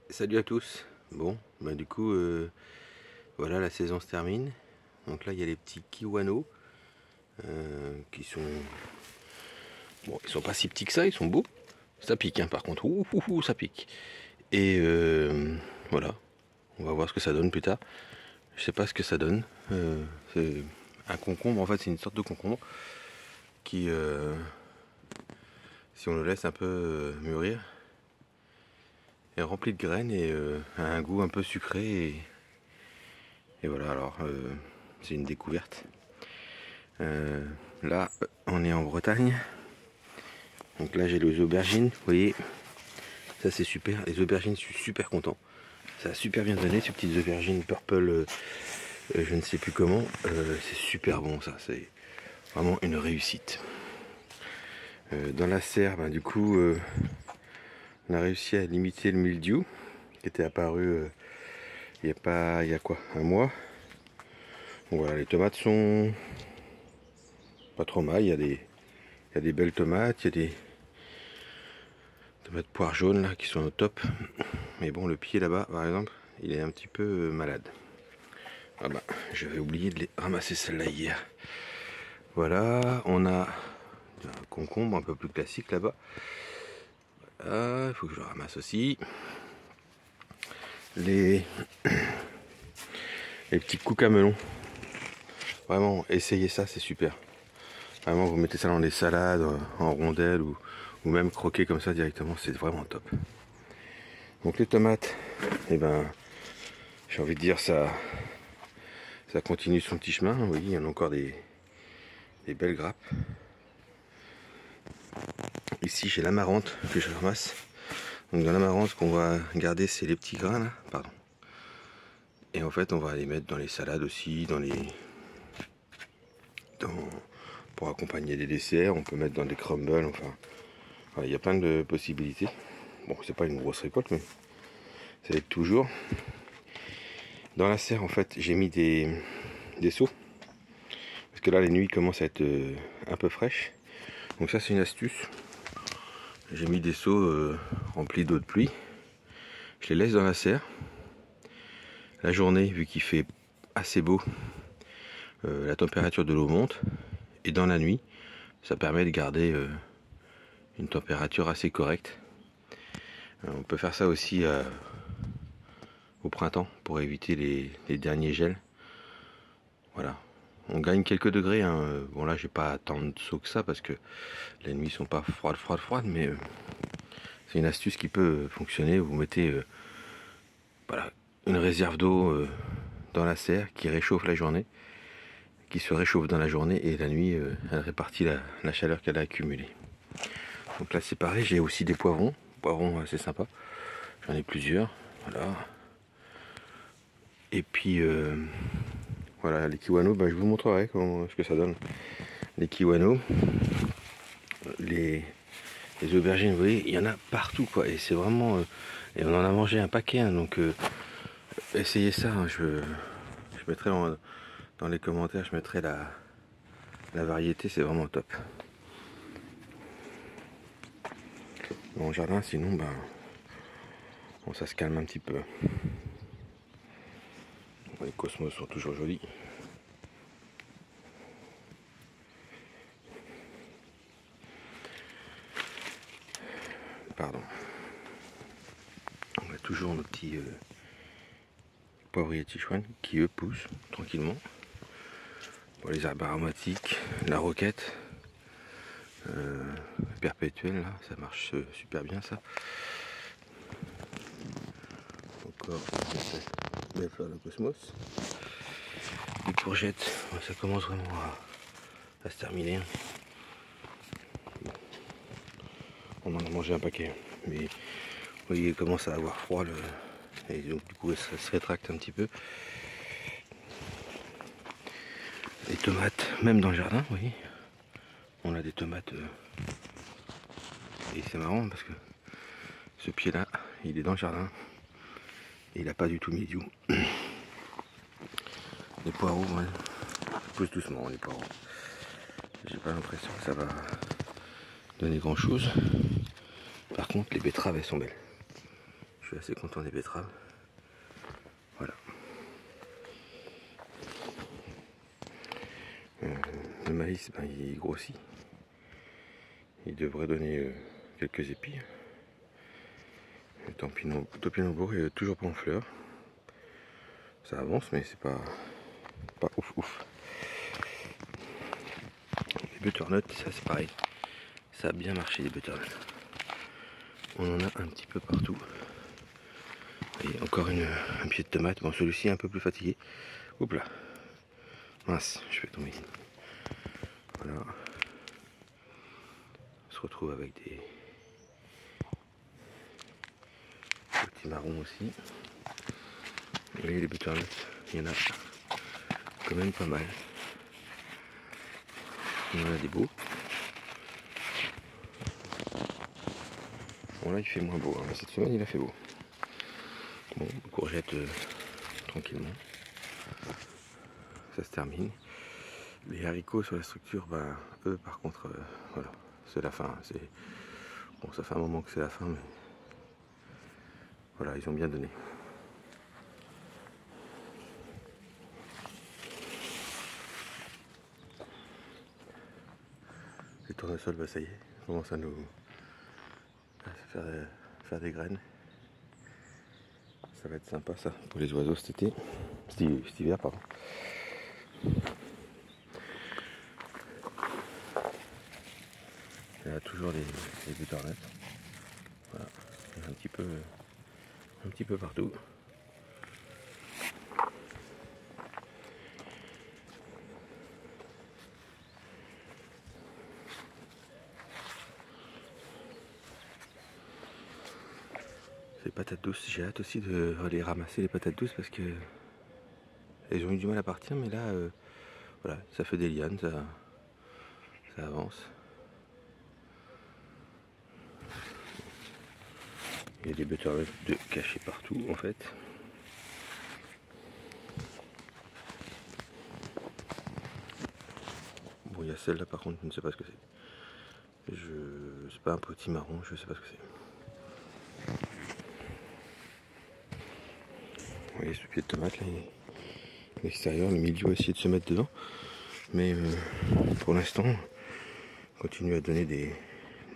Salut à tous. Bon, bah du coup, voilà, la saison se termine. Donc là, il y a les petits kiwano qui sont, bon, ils sont pas si petits que ça, ils sont beaux. Ça pique, hein, par contre. Ouh, ouh, ouh, ça pique. Et voilà, on va voir ce que ça donne plus tard. Je sais pas ce que ça donne. C'est un concombre. En fait, c'est une sorte de concombre qui, si on le laisse un peu mûrir, est rempli de graines et a un goût un peu sucré. Et voilà, alors c'est une découverte. Là, on est en Bretagne. Donc là, j'ai les aubergines. Vous voyez, ça c'est super. Les aubergines, je suis super content. Ça a super bien donné, ces petites aubergines purple, je ne sais plus comment. C'est super bon, ça. C'est vraiment une réussite. Dans la serre, ben, du coup, on a réussi à limiter le mildiou qui était apparu il y a quoi, un mois. Donc voilà, les tomates sont pas trop mal. Il y a des belles tomates, il y a des tomates poires jaunes là qui sont au top. Mais bon, le pied là-bas, par exemple, il est un petit peu malade. Ah bah, j'avais oublié de les ramasser celle-là hier. Voilà, on a un concombre un peu plus classique là-bas. Il faut que je le ramasse aussi. Les, les petits cucamelons. Vraiment, essayez ça, c'est super. Vraiment, vous mettez ça dans des salades, en rondelles ou même croquer comme ça directement, c'est vraiment top. Donc les tomates, eh ben, j'ai envie de dire ça continue son petit chemin. Oui, il y en a encore des belles grappes. Ici j'ai l'amarante que je ramasse. Donc dans l'amarante, ce qu'on va garder, c'est les petits grains là, pardon. Et en fait, on va les mettre dans les salades aussi, pour accompagner des desserts. On peut mettre dans des crumbles, enfin, voilà, il y a plein de possibilités. Bon, c'est pas une grosse récolte, mais ça aide toujours. Dans la serre, en fait, j'ai mis des seaux. Parce que là, les nuits commencent à être un peu fraîches. Donc ça, c'est une astuce. J'ai mis des seaux remplis d'eau de pluie. Je les laisse dans la serre. La journée, vu qu'il fait assez beau, la température de l'eau monte. Et dans la nuit, ça permet de garder une température assez correcte. On peut faire ça aussi au printemps pour éviter les derniers gels. Voilà. On gagne quelques degrés. Hein. Bon là, j'ai pas tant de seaux que ça parce que les nuits sont pas froides, mais c'est une astuce qui peut fonctionner. Vous mettez voilà, une réserve d'eau dans la serre qui réchauffe la journée, qui se réchauffe dans la journée et la nuit, elle répartit la chaleur qu'elle a accumulée. Donc là, c'est pareil. J'ai aussi des poivrons assez sympas. J'en ai plusieurs. Voilà. Et puis voilà, les kiwano, bah, je vous montrerai ce que ça donne. Les kiwano, les aubergines, vous voyez, il y en a partout quoi. Et c'est vraiment. Et on en a mangé un paquet, hein, donc essayez ça. Hein, je mettrai dans les commentaires, je mettrai la variété, c'est vraiment top. Dans le jardin, sinon, ben, bon, ça se calme un petit peu. Les cosmos sont toujours jolis. Pardon. On a toujours nos petits poivriers de Sichuan qui eux poussent tranquillement. Bon, les arbres aromatiques, la roquette perpétuelle, là, ça marche super bien ça. Encore belle fleur de cosmos. Les courgettes, ça commence vraiment à se terminer. On en a mangé un paquet, mais vous voyez, il commence à avoir froid et donc du coup ça se rétracte un petit peu. Les tomates, même dans le jardin, vous voyez, on a des tomates et c'est marrant parce que ce pied là, il est dans le jardin et il n'a pas du tout mildiou. Les poireaux, ouais, ça pousse doucement les poireaux. J'ai pas l'impression que ça va donner grand chose. Par contre, les betteraves elles sont belles. Je suis assez content des betteraves. Voilà. Le maïs, ben, il grossit. Il devrait donner quelques épis. Le topinambour est toujours pas en fleurs. Ça avance, mais c'est pas ouf ouf. Les butternuts, ça c'est pareil. Ça a bien marché les butternuts. On en a un petit peu partout. Et encore un pied de tomate. Bon, celui-ci est un peu plus fatigué. Oups là. Mince, je vais tomber. Voilà. On se retrouve avec des petits marrons aussi. Et les butternuts, il y en a quand même pas mal. Il y en a des beaux. Bon là il fait moins beau, hein. Cette semaine il a fait beau. Bon, courgettes tranquillement. Ça se termine. Les haricots sur la structure, bah, eux par contre, voilà, c'est la fin. Bon, ça fait un moment que c'est la fin, mais voilà, ils ont bien donné. Les tournesols, bah ça y est, commence à nous faire des graines. Ça va être sympa ça pour les oiseaux cet été, cet hiver pardon. Il y a toujours les butternuts. Voilà, un petit peu partout. Les patates douces, j'ai hâte aussi de aller ramasser les patates douces parce que elles ont eu du mal à partir, mais là voilà, ça fait des lianes, ça avance. Il y a des butternuts cachés partout en fait. Bon, il y a celle-là par contre, je ne sais pas ce que c'est. C'est pas un petit marron, je sais pas ce que c'est. Vous voyez ce pied de tomate là, l'extérieur, le milieu a essayé de se mettre dedans. Mais pour l'instant, on continue à donner des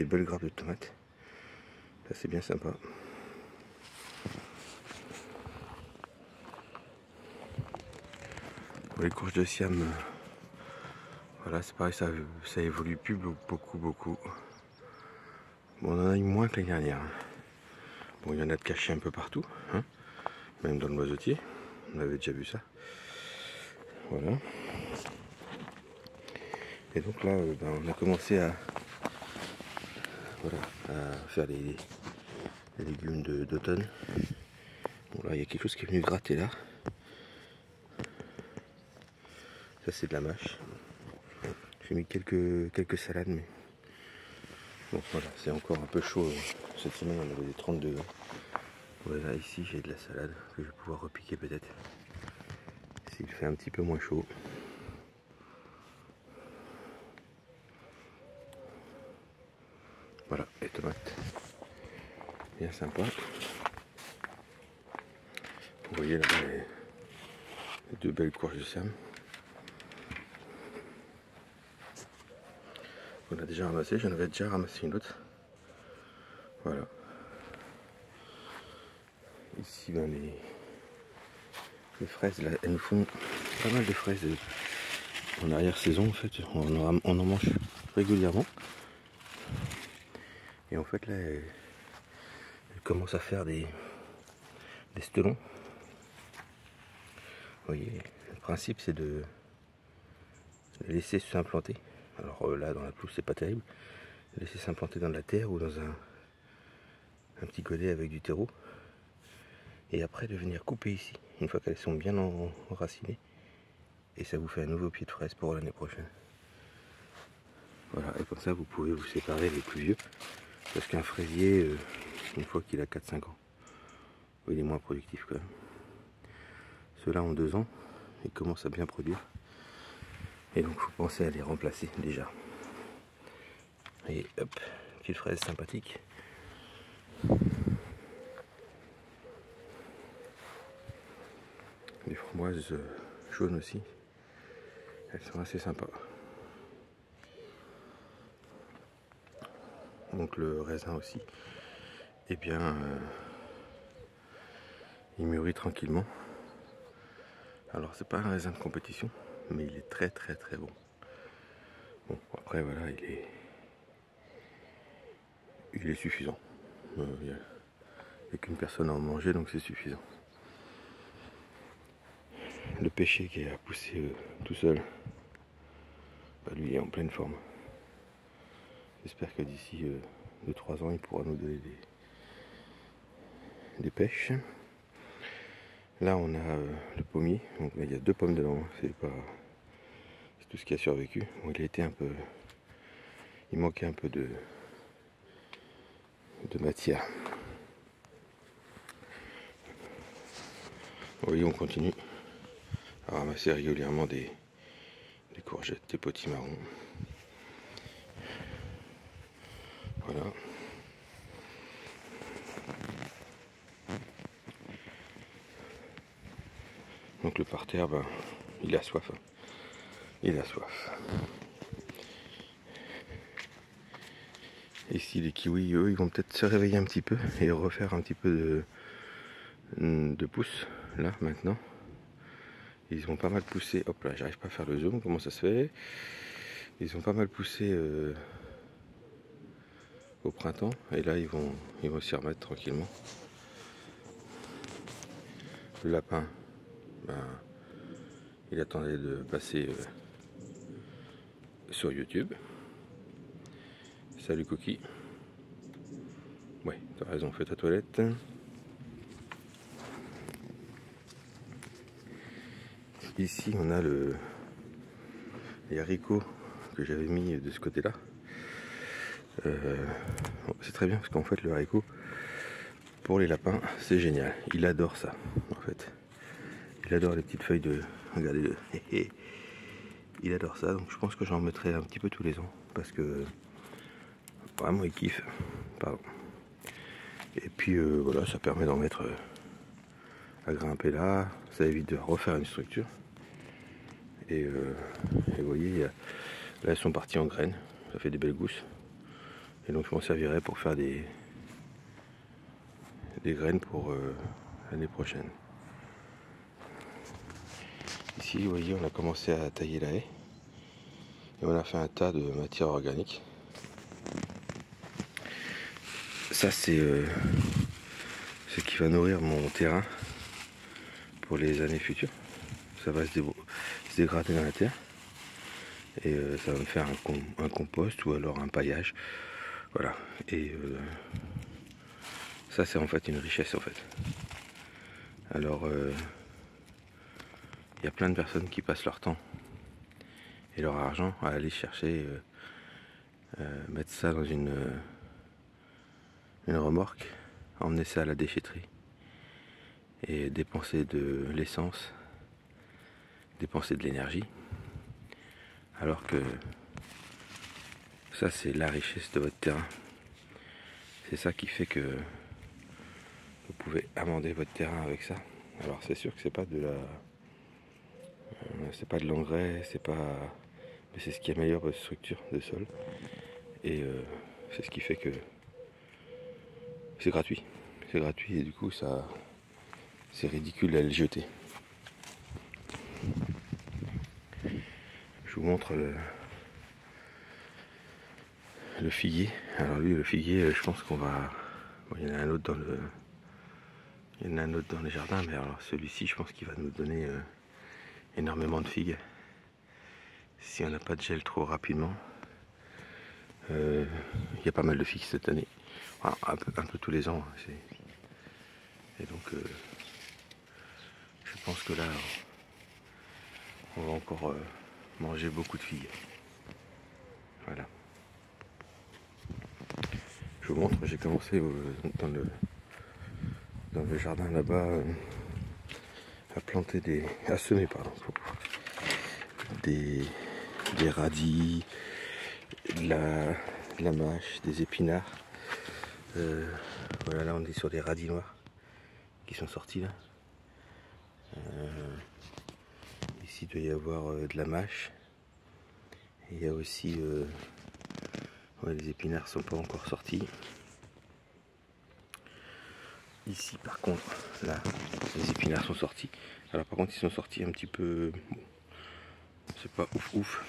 belles grappes de tomates. Ça c'est bien sympa. Pour les courges de Siam, voilà, c'est pareil, ça évolue plus beaucoup. Bon, on en a eu moins que l'année dernière. Bon, il y en a de cachés un peu partout, hein, même dans le noisetier. On avait déjà vu ça. Voilà. Et donc là, on a commencé à faire les légumes d'automne. Bon, là, il y a quelque chose qui est venu gratter là. Ça, c'est de la mâche. J'ai mis quelques salades, mais bon, voilà, c'est encore un peu chaud. Cette semaine, on avait des 30 degrés. Voilà, ici, j'ai de la salade que je vais pouvoir repiquer peut-être. S'il fait un petit peu moins chaud. Voilà, les tomates. Bien sympa. Vous voyez là les deux belles courges de Siam. On a déjà ramassé, j'en avais déjà ramassé une autre. Voilà. Ici, ben, les fraises, là, elles nous font pas mal de fraises en arrière-saison en fait. On en mange régulièrement. Et en fait là, elles commencent à faire des stelons. Vous voyez, le principe c'est de les laisser s'implanter. Alors là dans la pelouse c'est pas terrible. Laisser s'implanter dans la terre ou dans un petit godet avec du terreau. Et après de venir couper ici, une fois qu'elles sont bien enracinées. Et ça vous fait un nouveau pied de fraise pour l'année prochaine. Voilà, et comme ça vous pouvez vous séparer les plus vieux. Parce qu'un fraisier, une fois qu'il a 4-5 ans, il est moins productif quand même. Ceux-là ont 2 ans, ils commencent à bien produire. Et donc il faut penser à les remplacer déjà. Et hop, petite fraise sympathique. framboises jaunes aussi. Elles sont assez sympas. Donc le raisin aussi, eh bien, il mûrit tranquillement. Alors c'est pas un raisin de compétition, mais il est très très très bon. Bon, après voilà, il est suffisant. Il n'y a qu'une personne à en manger, donc c'est suffisant. Le pêcher qui a poussé tout seul, bah, lui il est en pleine forme. J'espère que d'ici 2-3 ans, il pourra nous donner des pêches. Là, on a le pommier. Donc là, il y a 2 pommes dedans. C'est tout ce qui a survécu. Bon, il a été un peu. Il manquait un peu de matière. Oui, on continue à ramasser régulièrement des courgettes, des potimarrons. Voilà. Donc le parterre, ben, il a soif. Hein. Il a soif. Ici, les kiwis, eux, ils vont peut-être se réveiller un petit peu et refaire un petit peu de pouce, là, maintenant. Ils ont pas mal poussé. Hop là, j'arrive pas à faire le zoom, comment ça se fait? Ils ont pas mal poussé au printemps. Et là, ils vont s'y remettre tranquillement. Le lapin, ben, il attendait de passer sur YouTube. Salut Cookie. Ouais, t'as raison, fais ta toilette. Ici, on a les haricots que j'avais mis de ce côté-là. C'est très bien parce qu'en fait, le haricot, pour les lapins, c'est génial. Il adore ça, en fait. Il adore les petites feuilles de... Regardez-le. Il adore ça, donc je pense que j'en mettrai un petit peu tous les ans. Parce que vraiment, il kiffe. Pardon. Et puis, voilà, ça permet d'en mettre à grimper là. Ça évite de refaire une structure. Et vous voyez, là, elles sont parties en graines. Ça fait des belles gousses. Et donc, je m'en servirai pour faire des graines pour l'année prochaine. Ici, vous voyez, on a commencé à tailler la haie. Et on a fait un tas de matière organique. Ça, c'est ce qui va nourrir mon terrain pour les années futures. Ça va se dégrader dans la terre. Et ça va me faire un compost ou alors un paillage. Voilà. Et ça, c'est en fait une richesse, en fait. Alors, il y a plein de personnes qui passent leur temps et leur argent à aller chercher, mettre ça dans une remorque, emmener ça à la déchetterie et dépenser de l'essence, dépenser de l'énergie, alors que ça, c'est la richesse de votre terrain. C'est ça qui fait que vous pouvez amender votre terrain avec ça. Alors c'est sûr que c'est pas de l'engrais, mais c'est ce qui améliore votre structure de sol. Et c'est ce qui fait que c'est gratuit. C'est gratuit et du coup c'est ridicule à le jeter. Je vous montre le figuier. Alors lui, le figuier, je pense qu'on va... Bon, il y en a un autre dans les jardins, mais alors celui-ci, je pense qu'il va nous donner énormément de figues. Si on n'a pas de gel trop rapidement. Il y a pas mal de figues cette année. Enfin, un peu tous les ans. Et donc, je pense que là, on va encore manger beaucoup de figues. Voilà. Je vous montre, j'ai commencé dans le jardin là-bas à semer des radis, de la mâche, des épinards. Voilà, là on est sur des radis noirs qui sont sortis là. Ici il doit y avoir de la mâche. Et il y a aussi ouais, les épinards sont pas encore sortis. Ici par contre, là, les épinards sont sortis. Alors par contre ils sont sortis un petit peu, bon, c'est pas ouf ouf.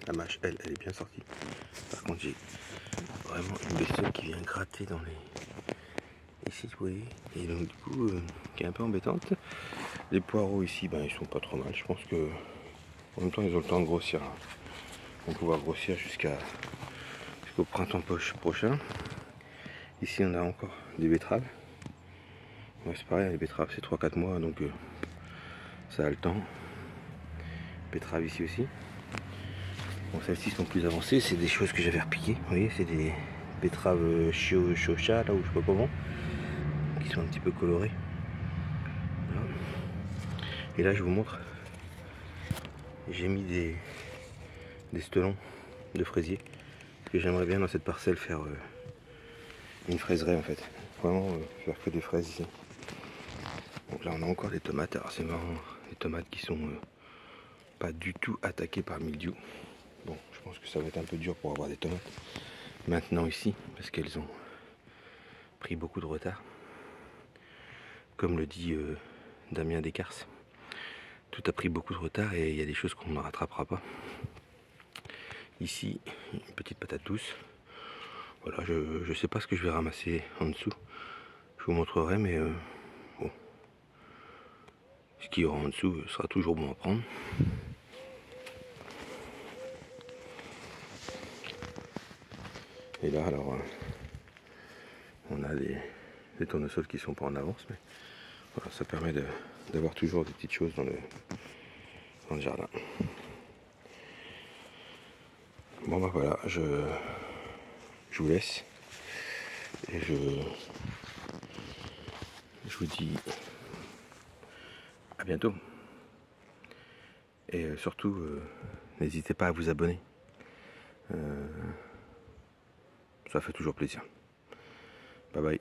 La mâche elle est bien sortie. Par contre j'ai vraiment une bestiole qui vient gratter dans les... Ici vous voyez. Et donc du coup qui est un peu embêtante. Les poireaux ici ben ils sont pas trop mal. Je pense que en même temps ils ont le temps de grossir. On va pouvoir grossir jusqu'au printemps prochain. Ici on a encore des betteraves. Ouais, c'est pareil, les betteraves c'est 3-4 mois donc ça a le temps. Betteraves ici aussi. Bon, celles-ci sont plus avancées, c'est des choses que j'avais repiquées. Vous voyez, c'est des betteraves chocha là ou je sais pas comment, qui sont un petit peu colorées. Voilà. Et là je vous montre, j'ai mis des stelons de fraisier. Parce que j'aimerais bien dans cette parcelle faire une fraiseraie en fait. Vraiment faire que des fraises ici. Donc là on a encore des tomates, alors c'est marrant, des tomates qui sont pas du tout attaquées par le mildiou. Bon, je pense que ça va être un peu dur pour avoir des tomates maintenant ici, parce qu'elles ont pris beaucoup de retard. Comme le dit Damien Descartes, tout a pris beaucoup de retard et il y a des choses qu'on ne rattrapera pas. Ici, une petite patate douce. Voilà, je ne sais pas ce que je vais ramasser en dessous. Je vous montrerai, mais bon. Ce qu'il y aura en dessous sera toujours bon à prendre. Et là, alors, on a des tournesols qui sont pas en avance, mais voilà, ça permet d'avoir toujours des petites choses dans le jardin. Bon bah voilà, je vous laisse et je vous dis à bientôt. Et surtout, n'hésitez pas à vous abonner. Ça fait toujours plaisir. Bye bye.